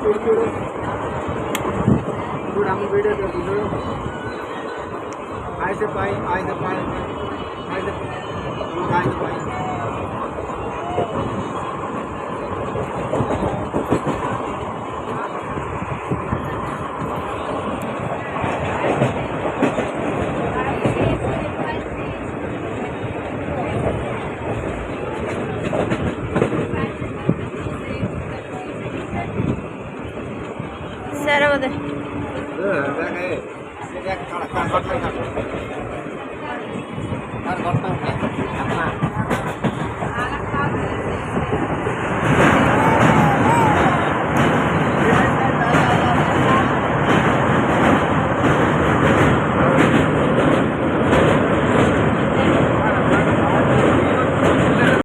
చూడు అమ్మ వీడియో చూడు ఐదు పాయి ఐదు పాయి ఐదు ఐదు పాయి Sarah, what? Cái